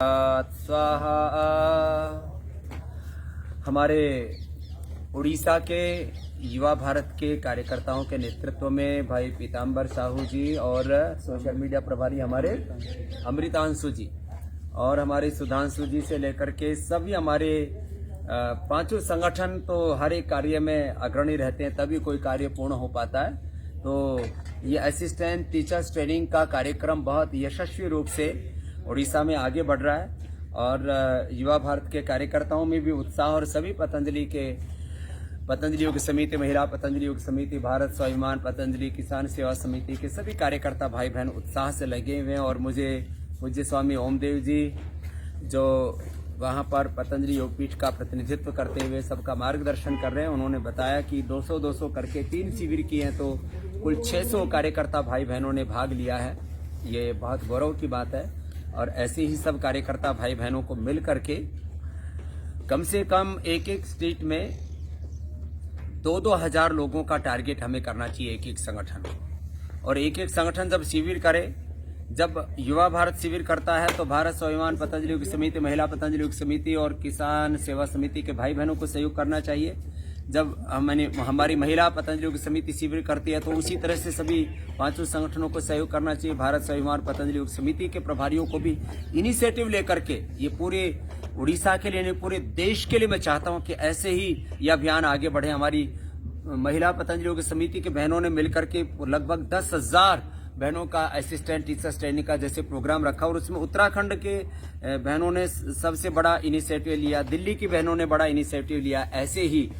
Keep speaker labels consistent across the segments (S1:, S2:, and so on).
S1: स्वाहा। हमारे उड़ीसा के युवा भारत के कार्यकर्ताओं के नेतृत्व में भाई पीताम्बर साहू जी और सोशल मीडिया प्रभारी हमारे अमृतांशु जी और हमारे सुधांशु जी से लेकर के सभी हमारे पांचों संगठन तो हर एक कार्य में अग्रणी रहते हैं, तभी कोई कार्य पूर्ण हो पाता है। तो ये असिस्टेंट टीचर्स ट्रेनिंग का कार्यक्रम बहुत यशस्वी रूप से उड़ीसा में आगे बढ़ रहा है और युवा भारत के कार्यकर्ताओं में भी उत्साह और सभी पतंजलि योग समिति महिला, पतंजलि योग समिति भारत, स्वाभिमान, पतंजलि किसान सेवा समिति के सभी कार्यकर्ता भाई बहन उत्साह से लगे हुए हैं। और मुझे पूज्य स्वामी ओमदेव जी जो वहाँ पर पतंजलि योगपीठ का प्रतिनिधित्व करते हुए सबका मार्गदर्शन कर रहे हैं, उन्होंने बताया कि 200-200 करके 3 शिविर किए हैं, तो कुल 600 कार्यकर्ता भाई बहनों ने भाग लिया है। ये बहुत गौरव की बात है और ऐसे ही सब कार्यकर्ता भाई बहनों को मिल करके कम से कम एक स्टेट में 2-2 हजार लोगों का टारगेट हमें करना चाहिए एक संगठन। और एक संगठन जब शिविर करे, जब युवा भारत शिविर करता है तो भारत, स्वाभिमान, पतंजलि योग समिति, महिला, पतंजलि योग समिति और किसान सेवा समिति के भाई बहनों को सहयोग करना चाहिए। जब हमारी महिला पतंजलि योग समिति शिविर करती है तो उसी तरह से सभी पांचों संगठनों को सहयोग करना चाहिए। भारत, स्वाभिमान, पतंजलि योग समिति के प्रभारियों को भी इनिशिएटिव लेकर के, ये पूरे उड़ीसा के लिए नहीं पूरे देश के लिए मैं चाहता हूं कि ऐसे ही यह अभियान आगे बढ़े। हमारी महिला पतंजलि योग समिति के बहनों ने मिलकर के लगभग 10,000 बहनों का असिस्टेंट टीचर्स ट्रेनिंग का जैसे प्रोग्राम रखा और उसमें उत्तराखंड के बहनों ने सबसे बड़ा इनिशिएटिव लिया, दिल्ली की बहनों ने बड़ा इनिशिएटिव लिया। ऐसे ही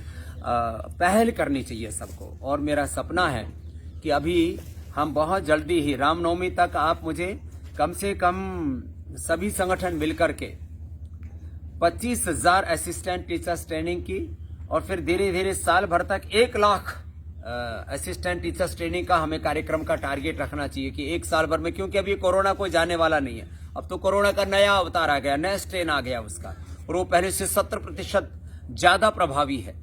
S1: पहल करनी चाहिए सबको। और मेरा सपना है कि अभी हम बहुत जल्दी ही रामनवमी तक आप मुझे कम से कम सभी संगठन मिलकर के 25,000 असिस्टेंट टीचर्स ट्रेनिंग की और फिर धीरे धीरे साल भर तक 1 लाख असिस्टेंट टीचर्स ट्रेनिंग का हमें कार्यक्रम का टारगेट रखना चाहिए कि एक साल भर में, क्योंकि अभी कोरोना कोई जाने वाला नहीं है। अब तो कोरोना का नया अवतार आ गया, नया स्ट्रेन आ गया उसका, और वो पहले से 70% ज्यादा प्रभावी है।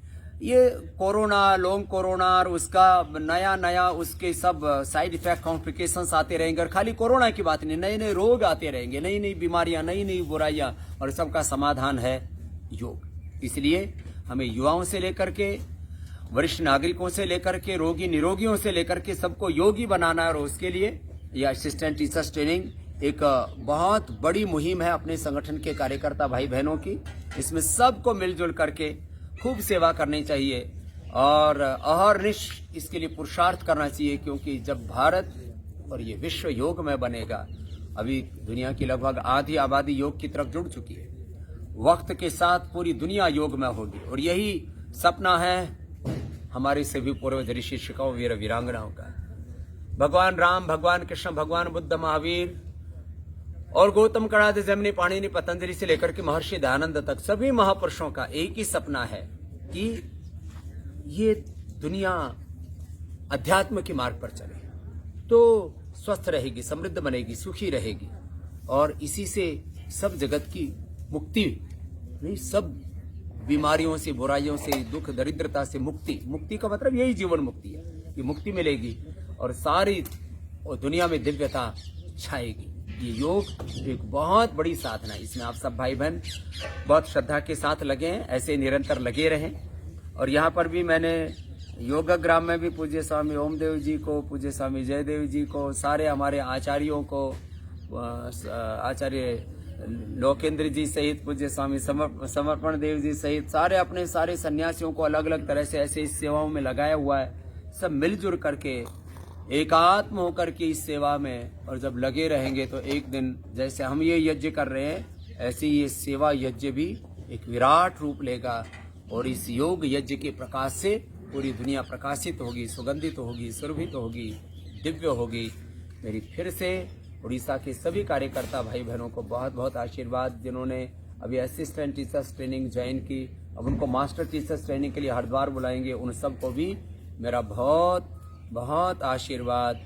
S1: ये कोरोना, लॉन्ग कोरोना और उसका नया उसके सब साइड इफेक्ट, कॉम्प्लिकेशंस आते रहेंगे। और खाली कोरोना की बात नहीं, नए रोग आते रहेंगे, नई बीमारियां, नई बुराइयां, और सबका समाधान है योग। इसलिए हमें युवाओं से लेकर के वरिष्ठ नागरिकों से लेकर के रोगी निरोगियों से लेकर के सबको योगी बनाना है। और उसके लिए यह असिस्टेंट टीचर्स ट्रेनिंग एक बहुत बड़ी मुहिम है अपने संगठन के कार्यकर्ता भाई बहनों की। इसमें सबको मिलजुल करके खूब सेवा करनी चाहिए और अहर्निश इसके लिए पुरुषार्थ करना चाहिए, क्योंकि जब भारत और ये विश्व योग में बनेगा, अभी दुनिया की लगभग आधी आबादी योग की तरफ जुड़ चुकी है, वक्त के साथ पूरी दुनिया योग में होगी। और यही सपना है हमारे सभी पूर्वज ऋषि शिक्षकों, वीर वीरांगनाओं का। भगवान राम, भगवान कृष्ण, भगवान बुद्ध, महावीर और गौतम कणाद, जैमिनी, पाणिनि, पतंजलि से लेकर के महर्षि दयानंद तक सभी महापुरुषों का एक ही सपना है कि ये दुनिया अध्यात्म के मार्ग पर चले तो स्वस्थ रहेगी, समृद्ध बनेगी, सुखी रहेगी। और इसी से सब जगत की मुक्ति, नहीं, सब बीमारियों से, बुराइयों से, दुख दरिद्रता से मुक्ति का मतलब यही जीवन मुक्ति है। ये मुक्ति मिलेगी और सारी दुनिया में दिव्यता छाएगी। ये योग एक बहुत बड़ी साधना है, इसमें आप सब भाई बहन बहुत श्रद्धा के साथ लगे हैं, ऐसे निरंतर लगे रहें। और यहाँ पर भी मैंने योगग्राम में भी पूज्य स्वामी ओमदेव जी को, पूज्य स्वामी जयदेव जी को, सारे हमारे आचार्यों को, आचार्य लोकेंद्र जी सहित पूज्य स्वामी समर्पण देव जी सहित सारे सन्यासियों को अलग अलग तरह से ऐसे इस सेवाओं में लगाया हुआ है। सब मिलजुल करके एकात्म होकर के इस सेवा में, और जब लगे रहेंगे तो एक दिन जैसे हम ये यज्ञ कर रहे हैं, ऐसे ही ये सेवा यज्ञ भी एक विराट रूप लेगा। और इस योग यज्ञ के प्रकाश से पूरी दुनिया प्रकाशित होगी, सुगंधित होगी, सुरभित होगी, दिव्य होगी। मेरी फिर से उड़ीसा के सभी कार्यकर्ता भाई बहनों को बहुत बहुत आशीर्वाद। जिन्होंने अभी असिस्टेंट टीचर्स ट्रेनिंग ज्वाइन की, अब उनको मास्टर टीचर्स ट्रेनिंग के लिए हरिद्वार बुलाएंगे, उन सबको भी मेरा बहुत बहुत आशीर्वाद।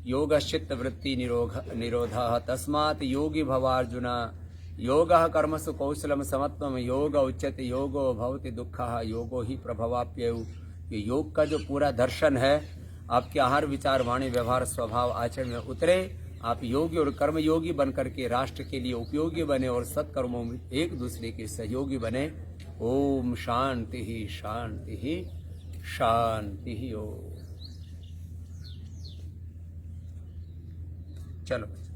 S1: योग चित्त वृत्ति निरोधः तस्मात् योगी भवार्जुना, योगः कर्मसु कौशलम समत्वम, योग उच्यते योगो भवति दुःखः, योगो ही प्रभवाप्ययु। ये योग का जो पूरा दर्शन है आपके आहार, विचार, वाणी, व्यवहार, स्वभाव, आचरण में उतरे आप योगी और कर्मयोगी बन करके राष्ट्र के लिए उपयोगी बने और सत्कर्मों में एक दूसरे के सहयोगी बने। ओम शांति ही शांति ही शांति ही। ओम। चलो।